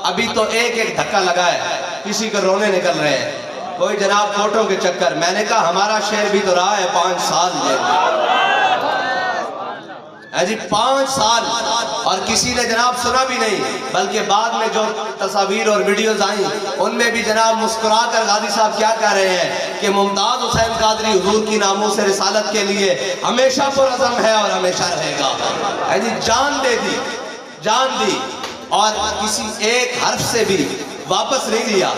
ابھی تو ایک ایک دھکا لگا ہے، کسی کو رونے نکل رہے ہیں، کوئی جناب فوٹو کے چکر۔ میں نے کہا ہمارا شہر بھی تو رہا ہے 5 سال جیل ہے جی، 5 سال، اور کسی نے جناب سنا بھی نہیں، بلکہ بعد میں جو تصاویر اور ویڈیوز آئیں ان میں بھی جناب مسکرا کر غازی صاحب کیا کہہ رہے ہیں کہ ممتاز حسین قادری حضور کی ناموس رسالت کے لیے ہمیشہ پرعزم ہے اور ہمیشہ رہے گا۔ ہے جی، جان دے دی، جان دی، اور کسی ایک حرف سے بھی واپس نہیں لیا۔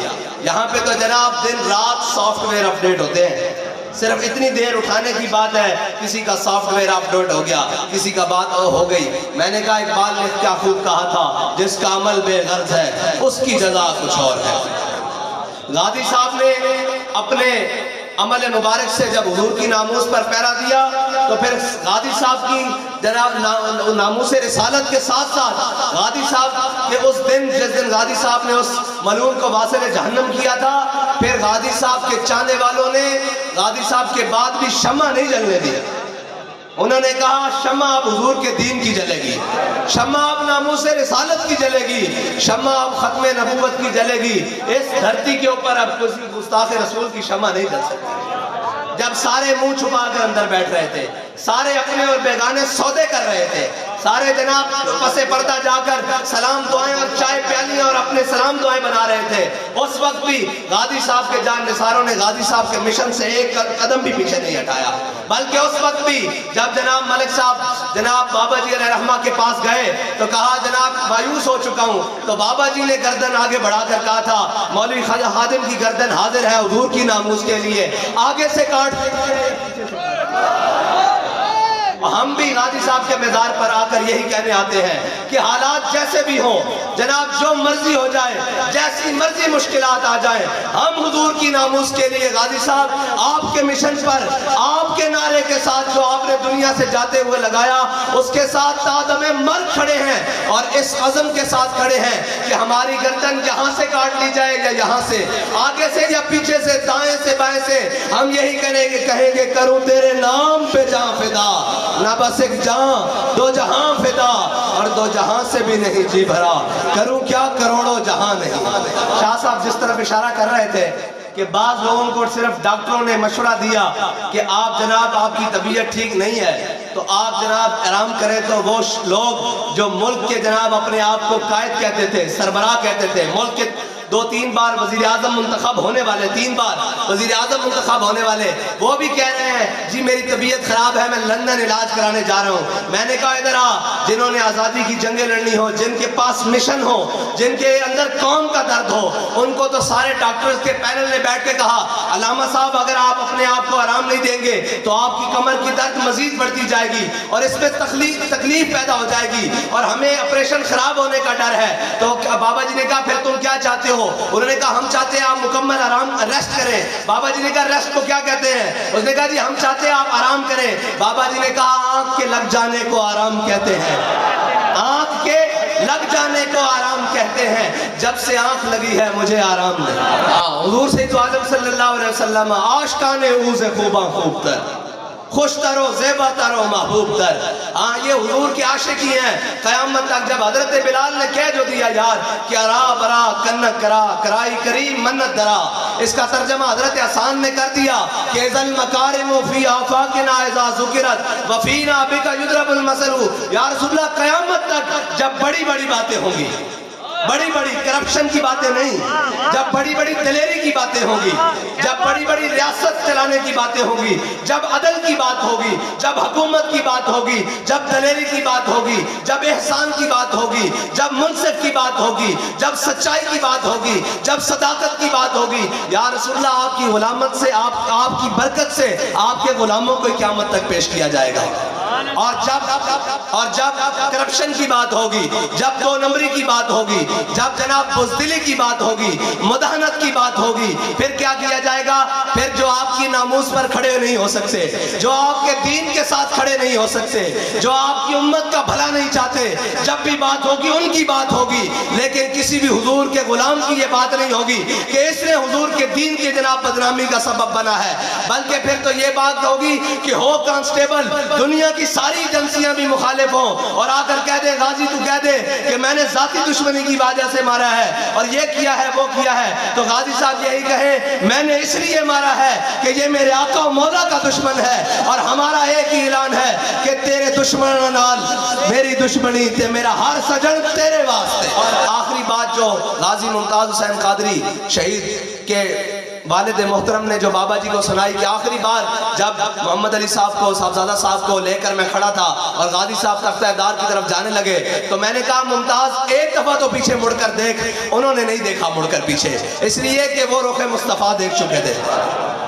یہاں پہ تو جناب دن رات سافٹ ویئر اپڈیٹ ہوتے ہیں، صرف اتنی دیر اٹھانے کی بات ہے، کسی کا سافٹ ویئر اپڈیٹ ہو گیا، کسی کا بات ہو گئی۔ میں نے کہا اقبال نے کیا خوب کہا تھا، جس کا عمل بے غرض ہے اس کی جزا کچھ اور ہے۔ غازی صاحب نے اپنے عمل مبارک سے جب حضور کی ناموس پر پیرا دیا تو پھر غازی صاحب کی جناب ناموس رسالت کے ساتھ ساتھ غازی صاحب کے اس دن جس دن غازی صاحب نے اس ملعون کو واصل جہنم کیا تھا، پھر غازی صاحب کے چاہنے والوں نے غازی صاحب کے بعد بھی شمع نہیں جلنے دی۔ انہوں نے کہا شمع اب حضور کے دین کی جلے گی، شمع اب ناموس رسالت کی جلے گی، شمع اب ختم نبوت کی جلے گی۔ اس دھرتی کے اوپر اب کسی گستاخ رسول کی شمع نہیں جل سکتی۔ جب سارے منہ چھپا کر اندر بیٹھ رہے تھے، سارے اپنے اور بیگانے سودے کر رہے تھے، سارے جناب پس پردہ جا کر سلام دعائیں اور چائے پیالیاں اور اپنے سلام دعائیں بنا رہے تھے، اس وقت بھی غازی صاحب کے جان نثاروں نے غازی صاحب کے مشن سے ایک قدم بھی پیچھے نہیں ہٹایا۔ بلکہ اس وقت بھی جب جناب ملک صاحب جناب بابا جی علیہ رحمہ کے پاس گئے تو کہا جناب مایوس ہو چکا ہوں، تو بابا جی نے گردن آگے بڑھا کر کہا تھا مولوی خواجہ خادم کی گردن حاضر ہے حضور کی ناموس کے لیے، آگے سے کاٹ۔ ہم بھی غازی صاحب کے مزار پر آ کر یہی کہنے آتے ہیں کہ حالات جیسے بھی ہوں، جناب جو مرضی ہو جائے، جیسی مرضی مشکلات آ جائیں، ہم حضور کی ناموس کے لیے غازی صاحب آپ کے مشن پر، آپ کے نعرے کے ساتھ جو آپ نے دنیا سے جاتے ہوئے لگایا، اس کے ساتھ تادم مرگ کھڑے ہیں، اور اس عزم کے ساتھ کھڑے ہیں کہ ہماری گردن یہاں سے کاٹ لی جائے یا یہاں سے، آگے سے یا پیچھے سے، دائیں سے بائیں سے، ہم یہی کہیں گے کروں تیرے نام پہ جان فدا، نہ بس ایک جہاں دو جہاں فدا، اور دو جہاں سے بھی نہیں جی بھرا، کروں کیا کروڑوں جہاں نہیں۔ شاہ صاحب جس طرف اشارہ کر رہے تھے کہ بعض لوگوں کو صرف ڈاکٹروں نے مشورہ دیا کہ آپ جناب آپ کی طبیعت ٹھیک نہیں ہے تو آپ جناب آرام کریں، تو وہ لوگ جو ملک کے جناب اپنے آپ کو قائد کہتے تھے، سربراہ کہتے تھے، ملک کے 2-3 بار وزیر اعظم منتخب ہونے والے، 3 بار وزیر اعظم منتخب ہونے والے، وہ بھی کہہ رہے ہیں جی میری طبیعت خراب ہے، میں لندن علاج کرانے جا رہا ہوں۔ میں نے کہا ادھر آ، جنہوں نے آزادی کی جنگیں لڑنی ہو، جن کے پاس مشن ہو، جن کے اندر قوم کا درد ہو، ان کو تو سارے ڈاکٹرز کے پینل نے بیٹھ کے کہا علامہ صاحب اگر آپ اپنے آپ کو آرام نہیں دیں گے تو آپ کی کمر کی درد مزید بڑھتی جائے گی اور اس میں تکلیف پیدا ہو جائے گی اور ہمیں آپریشن خراب ہونے کا ڈر ہے۔ تو بابا جی نے کہا پھر تم کیا چاہتے ہو؟ انہوں نے کہا ہم چاہتے ہیں آپ مکمل آرام ریسٹ کریں۔ بابا جی نے کہا ریسٹ کو کیا کہتے ہیں؟ اس نے کہا جی ہم چاہتے ہیں آپ آرام کریں۔ بابا جی نے کہا آنکھ کے لگ جانے کو آرام کہتے ہیں، آنکھ کے لگ جانے کو آرام کہتے ہیں، جب سے آنکھ لگی ہے مجھے آرام نہیں۔ حضور سید عالم صلی اللہ علیہ وسلم عاشقان اوز خوباں خوب تر، خوش ترو زیبا ترو محبوب تر۔ یہ حضور کی عاشقی ہیں قیامت تک۔ جب حضرت بلال نے کہہ جو دیا یار کہ ارا برا کنک کرا کرائی کریم منت درا، اس کا ترجمہ حضرت حسان نے کر دیا کہ اذن مکارم فی آفاقنا اذا ذکرت وفینا بک یضرب المثل۔ یا رسول اللہ قیامت تک جب بڑی بڑی باتیں ہوں گی، بڑی بڑی کرپشن کی باتیں نہیں، جب بڑی بڑی دلیری کی باتیں ہوں گی، جب بڑی بڑی ریاست چلانے کی باتیں ہوں گی، جب عدل کی بات ہوگی، جب حکومت کی بات ہوگی، جب دلیری کی بات ہوگی، جب احسان کی بات ہوگی، جب منصف کی بات ہوگی، جب سچائی کی بات ہوگی، جب صداقت کی بات ہوگی، یا رسول اللہ آپ کی غلامت سے، آپ کی برکت سے آپ کے غلاموں کو قیامت تک پیش کیا جائے گا۔ اور جب کرپشن کی بات ہوگی، جب دو نمبری کی بات ہوگی، جب جناب بزدلی کی بات ہوگی، مداہنت کی بات ہوگی، پھر کیا کیا جائے گا؟ پھر جو آپ کی ناموس پر کھڑے نہیں ہو سکتے، جو آپ کے دین کے ساتھ کھڑے نہیں ہو سکتے، جو آپ کی امت کا بھلا نہیں چاہتے، جب بھی بات ہوگی ان کی بات ہوگی، لیکن کسی بھی حضور کے غلام کی یہ بات نہیں ہوگی کہ اس نے حضور کے دین کی جناب بدنامی کا سبب بنا ہے، بلکہ پھر تو یہ بات ہوگی کہ ہو کانسٹیبل دنیا کی ساری ایجنسیاں بھی مخالف ہوں اور آ کر کہہ دے غازی تو کہہ دے کہ میں نے ذاتی دشمنی کی وجہ سے مارا ہے اور یہ کیا ہے وہ کیا ہے، تو غازی صاحب یہی کہیں میں نے اس لیے مارا ہے کہ یہ میرے آقا و مولا کا دشمن ہے اور ہمارا ایک ہی اعلان ہے کہ تیرے دشمن نال میری دشمنی تے میرا ہر سجن تیرے واسطے۔ اور آخری بات جو غازی ممتاز حسین قادری شہید کے والد محترم نے جو بابا جی کو سنائی کہ آخری بار جب محمد علی صاحب کو صاحبزادہ صاحب کو لے کر میں کھڑا تھا اور غازی صاحب تختہ دار کی طرف جانے لگے تو میں نے کہا ممتاز ایک دفعہ تو پیچھے مڑ کر دیکھ، انہوں نے نہیں دیکھا مڑ کر پیچھے، اس لیے کہ وہ رخ مصطفیٰ دیکھ چکے تھے،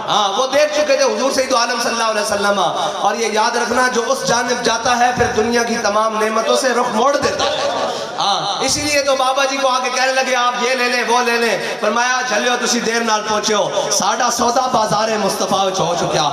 ہاں وہ دیکھ چکے تھے حضور سید عالم صلی اللہ علیہ وسلم۔ اور یہ یاد رکھنا جو اس جانب جاتا ہے پھر دنیا کی تمام نعمتوں سے رخ موڑ دیتا ہے، ہاں اسی لیے تو بابا جی کو آگے کہنے لگے آپ یہ لے لیں وہ لے لیں، فرمایا جھلیو تسی دیر نال پہنچے ہو، ساڈا سودا بازار مصطفیٰ وچ ہو چکیا۔